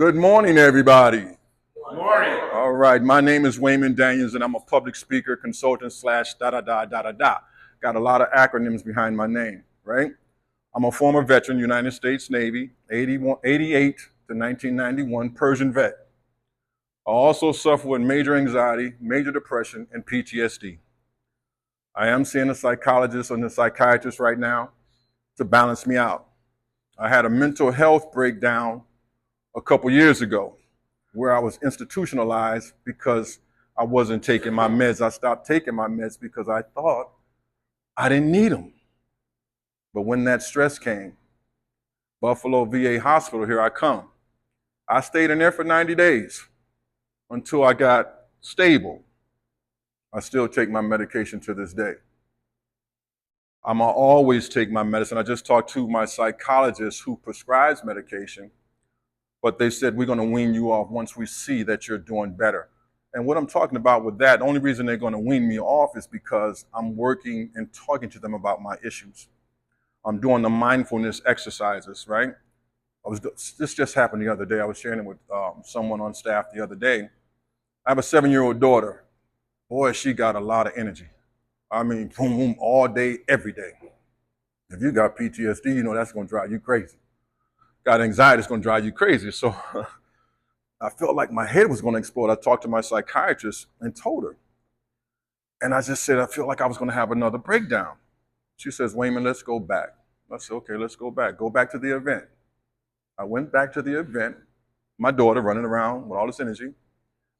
Good morning, everybody. Good morning. All right, my name is Wayman Daniels, and I'm a public speaker, consultant slash da da da da da da. Got a lot of acronyms behind my name, right? I'm a former veteran, United States Navy, 88 to 1991, Persian vet. I also suffer with major anxiety, major depression, and PTSD. I am seeing a psychologist and a psychiatrist right now to balance me out. I had a mental health breakdown a couple years ago where I was institutionalized because I wasn't taking my meds. I stopped taking my meds because I thought I didn't need them. But when that stress came, Buffalo VA Hospital, here I come. I stayed in there for 90 days until I got stable. I still take my medication to this day. I'm always take my medicine. I just talked to my psychologist who prescribes medication, but they said we're going to wean you off once we see that you're doing better. And what I'm talking about with that, the only reason they're going to wean me off is because I'm working and talking to them about my issues. I'm doing the mindfulness exercises, right? This just happened the other day. I was sharing it with someone on staff the other day. I have a 7-year-old daughter. Boy, she got a lot of energy. I mean, boom, boom, all day, every day. If you got PTSD, you know that's going to drive you crazy. Got anxiety, it's going to drive you crazy. So I felt like my head was going to explode. I talked to my psychiatrist and told her. And I just said, I feel like I was going to have another breakdown. She says, Wayman, let's go back. I said, okay, let's go back. Go back to the event. I went back to the event, my daughter running around with all this energy.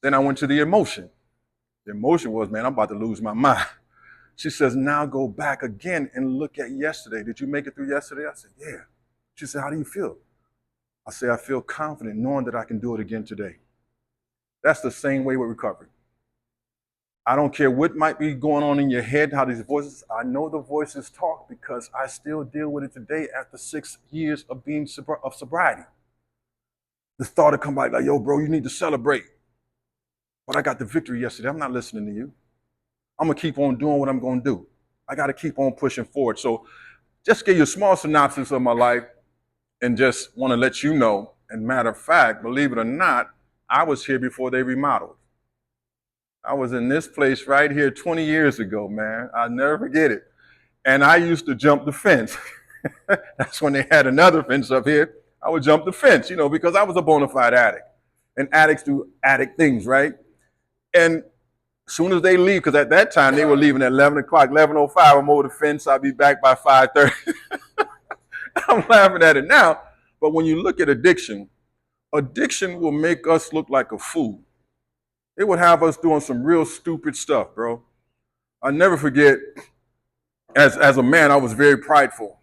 Then I went to the emotion. The emotion was, man, I'm about to lose my mind. She says, now go back again and look at yesterday. Did you make it through yesterday? I said, yeah. She said, how do you feel? I say, I feel confident knowing that I can do it again today. That's the same way with recovery. I don't care what might be going on in your head, how these voices, I know the voices talk because I still deal with it today after 6 years of being of sobriety. The thought to come back like, yo, bro, you need to celebrate. But I got the victory yesterday. I'm not listening to you. I'm going to keep on doing what I'm going to do. I got to keep on pushing forward. So just give you a small synopsis of my life and just want to let you know. And matter of fact, believe it or not, I was here before they remodeled. I was in this place right here 20 years ago, man. I'll never forget it. And I used to jump the fence. That's when they had another fence up here. I would jump the fence, because I was a bona fide addict. And addicts do addict things, right? And as soon as they leave, because at that time they were leaving at 11 o'clock, 11:05, I'm over the fence, I'll be back by 5:30. I'm laughing at it now. But when you look at addiction will make us look like a fool. It would have us doing some real stupid stuff, bro. I'll never forget, as a man, I was very prideful,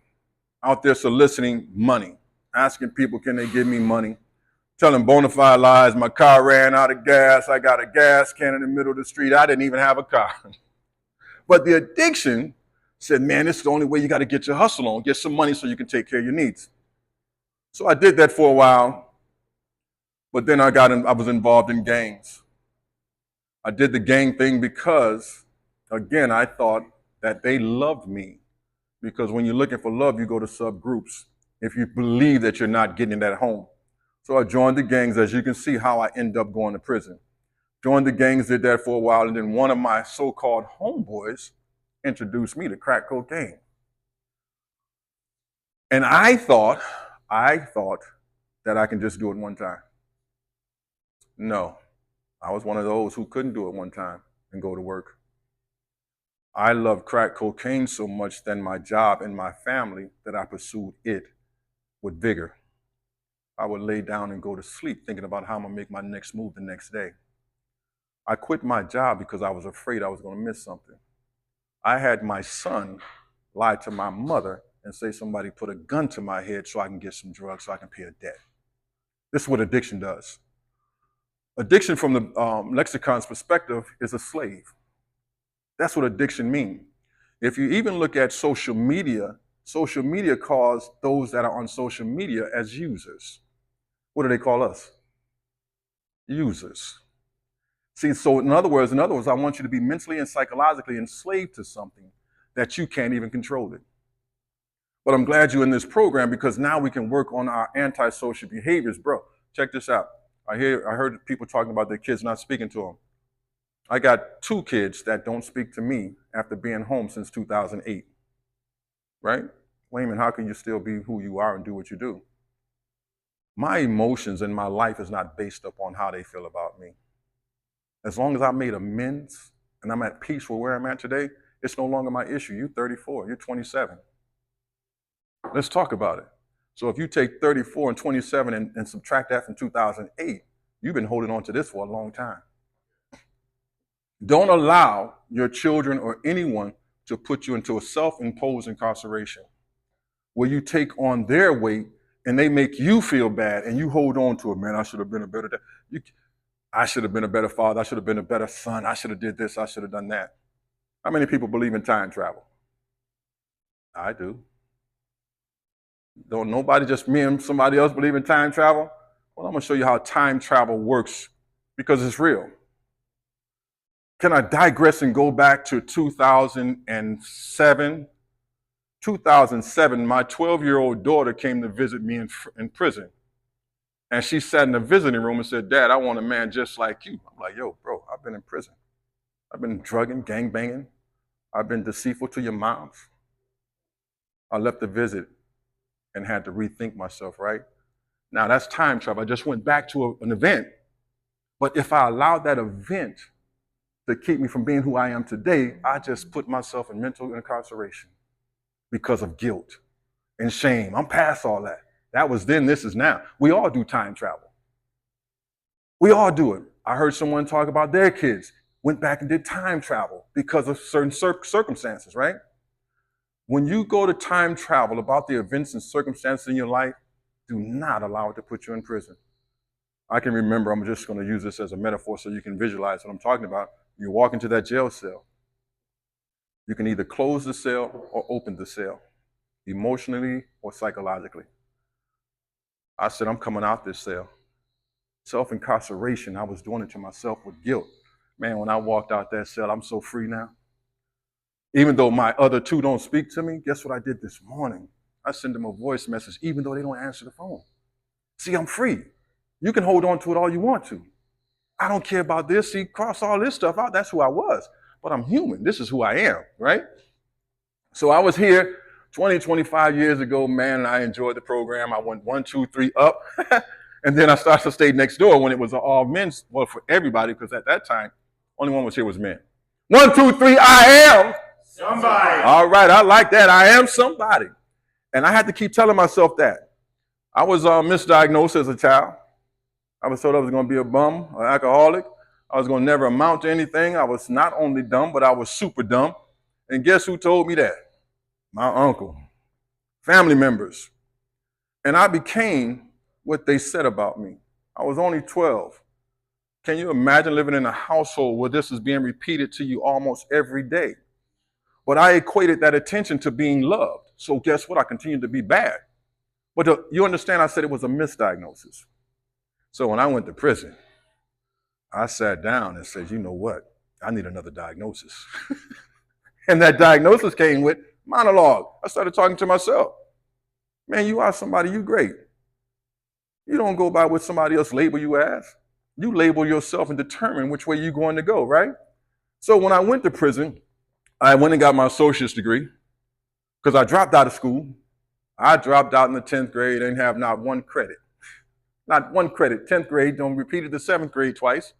out there soliciting money, asking people, can they give me money? Telling bona fide lies, my car ran out of gas, I got a gas can in the middle of the street, I didn't even have a car. But the addiction said, man, this is the only way you got to get your hustle on, get some money so you can take care of your needs. So I did that for a while, but then I was involved in gangs. I did the gang thing because, again, I thought that they loved me. Because when you're looking for love, you go to subgroups. If you believe that you're not getting it at home. So I joined the gangs. As you can see how I end up going to prison. Joined the gangs, did that for a while, and then one of my so-called homeboys introduced me to crack cocaine. And I thought that I can just do it one time. No, I was one of those who couldn't do it one time and go to work. I loved crack cocaine so much than my job and my family that I pursued it with vigor. I would lay down and go to sleep thinking about how I'm gonna make my next move the next day. I quit my job because I was afraid I was gonna miss something. I had my son lie to my mother and say somebody put a gun to my head so I can get some drugs so I can pay a debt. This is what addiction does. Addiction from the lexicon's perspective is a slave. That's what addiction means. If you even look at social media calls those that are on social media as users. What do they call us? Users. See, so in other words, I want you to be mentally and psychologically enslaved to something that you can't even control it. But I'm glad you're in this program because now we can work on our antisocial behaviors, bro. Check this out. I heard people talking about their kids not speaking to them. I got 2 kids that don't speak to me after being home since 2008. Right? Wayman, how can you still be who you are and do what you do? My emotions in my life is not based upon how they feel about me. As long as I made amends and I'm at peace with where I'm at today, it's no longer my issue. You're 34, you're 27. Let's talk about it. So if you take 34 and 27 and subtract that from 2008, you've been holding on to this for a long time. Don't allow your children or anyone to put you into a self-imposed incarceration where you take on their weight and they make you feel bad and you hold on to it. Man, I should have been a better dad. I should have been a better father. I should have been a better son. I should have did this. I should have done that. How many people believe in time travel? I do. Don't nobody, just me and somebody else, believe in time travel? Well, I'm going to show you how time travel works because it's real. Can I digress and go back to 2007? 2007, my 12-year-old daughter came to visit me in prison. And she sat in the visiting room and said, Dad, I want a man just like you. I'm like, yo, bro, I've been in prison. I've been drugging, gangbanging. I've been deceitful to your moms. I left the visit and had to rethink myself, right? Now, that's time travel. I just went back to an event. But if I allowed that event to keep me from being who I am today, I just put myself in mental incarceration because of guilt and shame. I'm past all that. That was then, this is now. We all do time travel. We all do it. I heard someone talk about their kids went back and did time travel because of certain circumstances, right? When you go to time travel about the events and circumstances in your life, do not allow it to put you in prison. I can remember, I'm just going to use this as a metaphor so you can visualize what I'm talking about. You walk into that jail cell. You can either close the cell or open the cell, emotionally or psychologically. I said, I'm coming out this cell. Self-incarceration, I was doing it to myself with guilt. Man, when I walked out that cell, I'm so free now. Even though my other 2 don't speak to me, guess what I did this morning? I sent them a voice message, even though they don't answer the phone. See, I'm free. You can hold on to it all you want to. I don't care about this. See, cross all this stuff out. That's who I was. But I'm human. This is who I am, right? So I was here 20, 25 years ago, man, and I enjoyed the program. I went 1, 2, 3 up. And then I started to stay next door when it was all men's, well, for everybody, because at that time, only one was here was men. 1, 2, 3, I am somebody. All right, I like that. I am somebody. And I had to keep telling myself that. I was misdiagnosed as a child. I was told I was going to be a bum, an alcoholic. I was going to never amount to anything. I was not only dumb, but I was super dumb. And guess who told me that? My uncle, family members. And I became what they said about me. I was only 12. Can you imagine living in a household where this is being repeated to you almost every day? But I equated that attention to being loved. So guess what? I continued to be bad. But you understand, I said it was a misdiagnosis. So when I went to prison, I sat down and said, you know what? I need another diagnosis. And that diagnosis came with monologue. I started talking to myself. Man, you are somebody, you great. You don't go by what somebody else label you as. You label yourself and determine which way you're going to go, right? So when I went to prison, I went and got my associate's degree because I dropped out of school. I dropped out in the 10th grade and have not one credit. Not one credit. 10th grade, don't repeat it the 7th grade twice,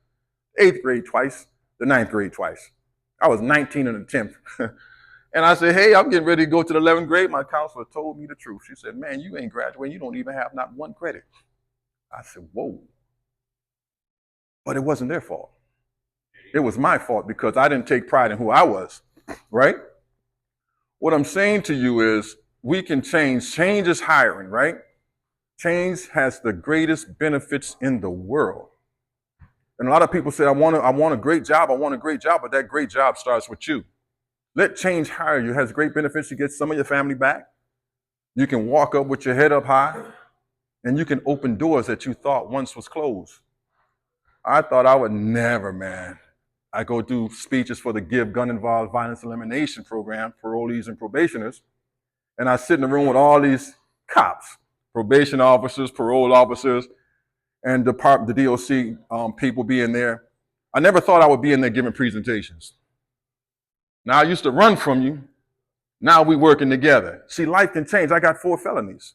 8th grade twice, the 9th grade twice. I was 19 in the 10th. And I said, hey, I'm getting ready to go to the 11th grade. My counselor told me the truth. She said, man, you ain't graduating. You don't even have not one credit. I said, whoa. But it wasn't their fault. It was my fault because I didn't take pride in who I was, right? What I'm saying to you is we can change. Change is hiring, right? Change has the greatest benefits in the world. And a lot of people say, I want a great job, but that great job starts with you. Let change hire you. It has great benefits. You get some of your family back. You can walk up with your head up high, and you can open doors that you thought once was closed. I thought I would never, man. I go do speeches for the GIVE Gun Involved Violence Elimination Program, parolees and probationers, and I sit in the room with all these cops, probation officers, parole officers, and the DOC people being there. I never thought I would be in there giving presentations. Now, I used to run from you. Now we working together. See, life can change. I got 4 felonies.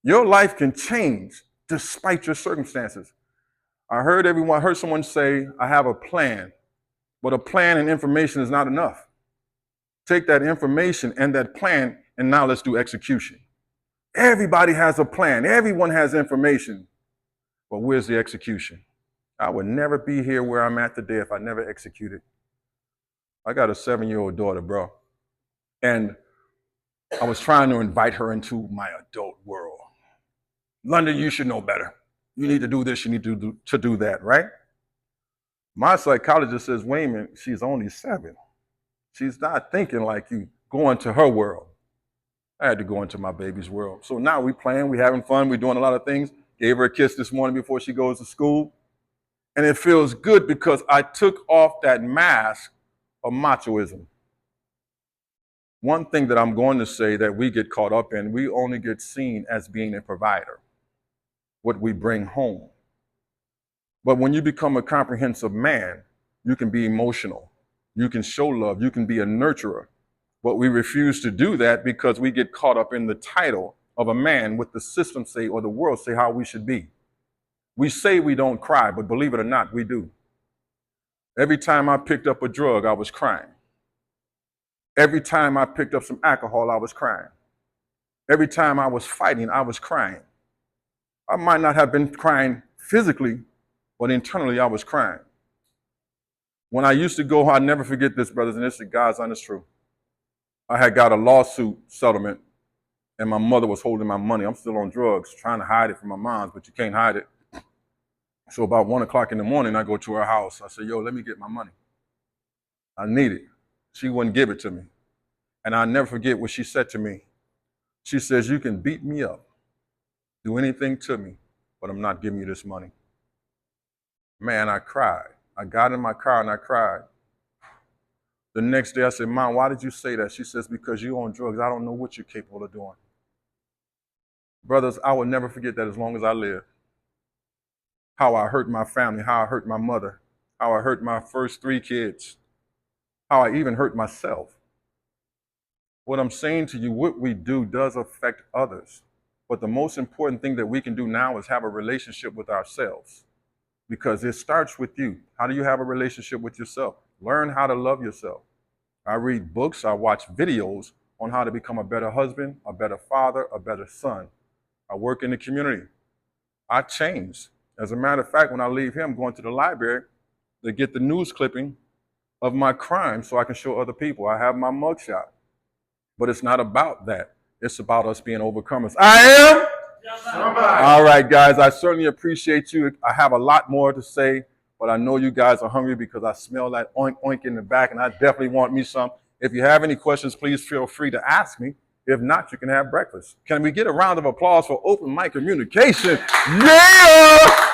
Your life can change despite your circumstances. I heard someone say, I have a plan, but a plan and information is not enough. Take that information and that plan, and now let's do execution. Everybody has a plan. Everyone has information. But where's the execution? I would never be here where I'm at today if I never executed. I got a 7-year-old daughter, bro. And I was trying to invite her into my adult world. London, you should know better. You need to do this, you need to do that, right? My psychologist says, Wayman, she's only 7. She's not thinking like you. Go into her world. I had to go into my baby's world. So now we playing, we having fun, we doing a lot of things. Gave her a kiss this morning before she goes to school. And it feels good because I took off that mask of machoism. One thing that I'm going to say that we get caught up in, we only get seen as being a provider, what we bring home. But when you become a comprehensive man, you can be emotional. You can show love. You can be a nurturer. But we refuse to do that because we get caught up in the title of a man, what the system say or the world say how we should be. We say we don't cry, but believe it or not, we do. Every time I picked up a drug, I was crying. Every time I picked up some alcohol, I was crying. Every time I was fighting, I was crying. I might not have been crying physically, but internally I was crying. When I used to go, I'll never forget this, brothers, and this is God's honest truth. I had got a lawsuit settlement, and my mother was holding my money. I'm still on drugs, trying to hide it from my mom, but you can't hide it. So about 1 o'clock in the morning, I go to her house. I say, yo, let me get my money. I need it. She wouldn't give it to me. And I'll never forget what she said to me. She says, you can beat me up, do anything to me, but I'm not giving you this money. Man, I cried. I got in my car and I cried. The next day I said, Mom, why did you say that? She says, because you're on drugs. I don't know what you're capable of doing. Brothers, I will never forget that as long as I live. How I hurt my family, how I hurt my mother, how I hurt my first 3 kids, how I even hurt myself. What I'm saying to you, what we do does affect others. But the most important thing that we can do now is have a relationship with ourselves. Because it starts with you. How do you have a relationship with yourself? Learn how to love yourself. I read books, I watch videos on how to become a better husband, a better father, a better son. I work in the community. I changed. As a matter of fact, when I leave here, I'm going to the library to get the news clipping of my crime so I can show other people. I have my mugshot. But it's not about that. It's about us being overcomers. I am? Somebody. All right, guys, I certainly appreciate you. I have a lot more to say, but I know you guys are hungry because I smell that oink oink in the back, and I definitely want me some. If you have any questions, please feel free to ask me. If not, you can have breakfast. Can we get a round of applause for open mic communication? Yeah!